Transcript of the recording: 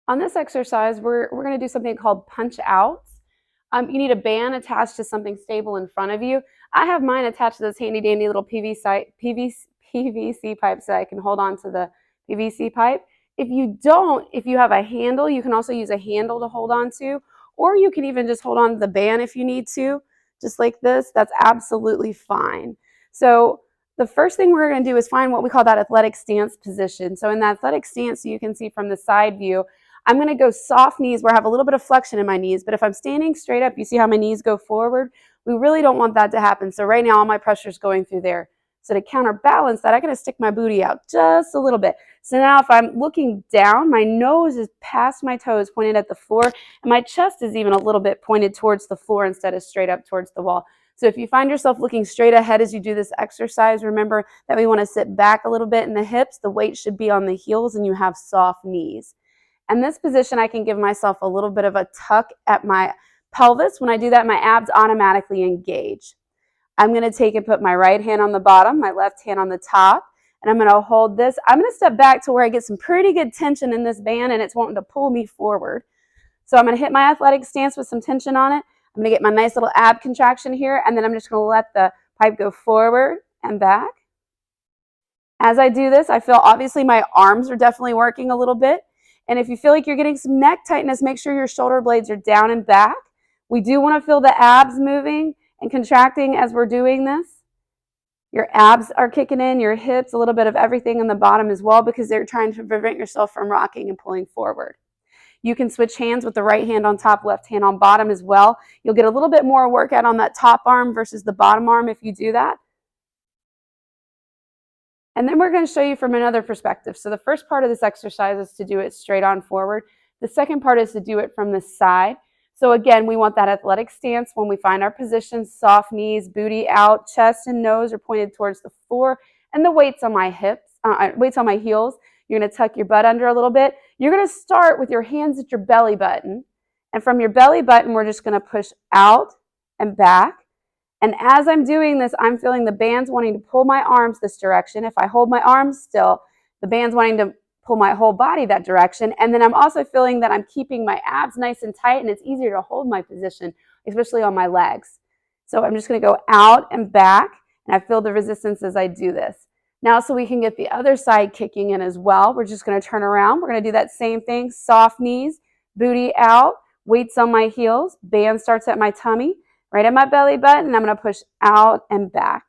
On this exercise, we're going to do something called punch outs. You need a band attached to something stable in front of you. I have mine attached to this handy dandy little PVC pipe so I can hold on to the PVC pipe. If you don't, if you have a handle, you can also use a handle to hold on to, or you can even just hold on to the band if you need to, just like this. That's absolutely fine. So the first thing we're going to do is find what we call that athletic stance position. So in that athletic stance, you can see from the side view, I'm going to go soft knees where I have a little bit of flexion in my knees, but if I'm standing straight up, you see how my knees go forward? We really don't want that to happen. So right now, all my pressure is going through there. So to counterbalance that, I'm going to stick my booty out just a little bit. So now if I'm looking down, my nose is past my toes, pointed at the floor, and my chest is even a little bit pointed towards the floor instead of straight up towards the wall. So if you find yourself looking straight ahead as you do this exercise, remember that we want to sit back a little bit in the hips. The weight should be on the heels, and you have soft knees. In this position, I can give myself a little bit of a tuck at my pelvis. When I do that, my abs automatically engage. I'm going to take and put my right hand on the bottom, my left hand on the top, and I'm going to hold this. I'm going to step back to where I get some pretty good tension in this band, and it's wanting to pull me forward. So I'm going to hit my athletic stance with some tension on it. I'm going to get my nice little ab contraction here, and then I'm just going to let the pipe go forward and back. As I do this, I feel obviously my arms are definitely working a little bit. And if you feel like you're getting some neck tightness, make sure your shoulder blades are down and back. We do want to feel the abs moving and contracting as we're doing this. Your abs are kicking in, your hips, a little bit of everything in the bottom as well, because they're trying to prevent yourself from rocking and pulling forward. You can switch hands with the right hand on top, left hand on bottom as well. You'll get a little bit more workout on that top arm versus the bottom arm if you do that. And then we're going to show you from another perspective. So the first part of this exercise is to do it straight on forward. The second part is to do it from the side. So again, we want that athletic stance when we find our position, soft knees, booty out, chest and nose are pointed towards the floor, and the weights on my hips, weights on my heels. You're going to tuck your butt under a little bit. You're going to start with your hands at your belly button. And from your belly button, we're just going to push out and back. And as I'm doing this, I'm feeling the bands wanting to pull my arms this direction. If I hold my arms still, the band's wanting to pull my whole body that direction. And then I'm also feeling that I'm keeping my abs nice and tight, and it's easier to hold my position, especially on my legs. So I'm just going to go out and back, and I feel the resistance as I do this. Now, so we can get the other side kicking in as well, we're just going to turn around. We're going to do that same thing, soft knees, booty out, weights on my heels, band starts at my tummy. Right at my belly button, I'm going to push out and back.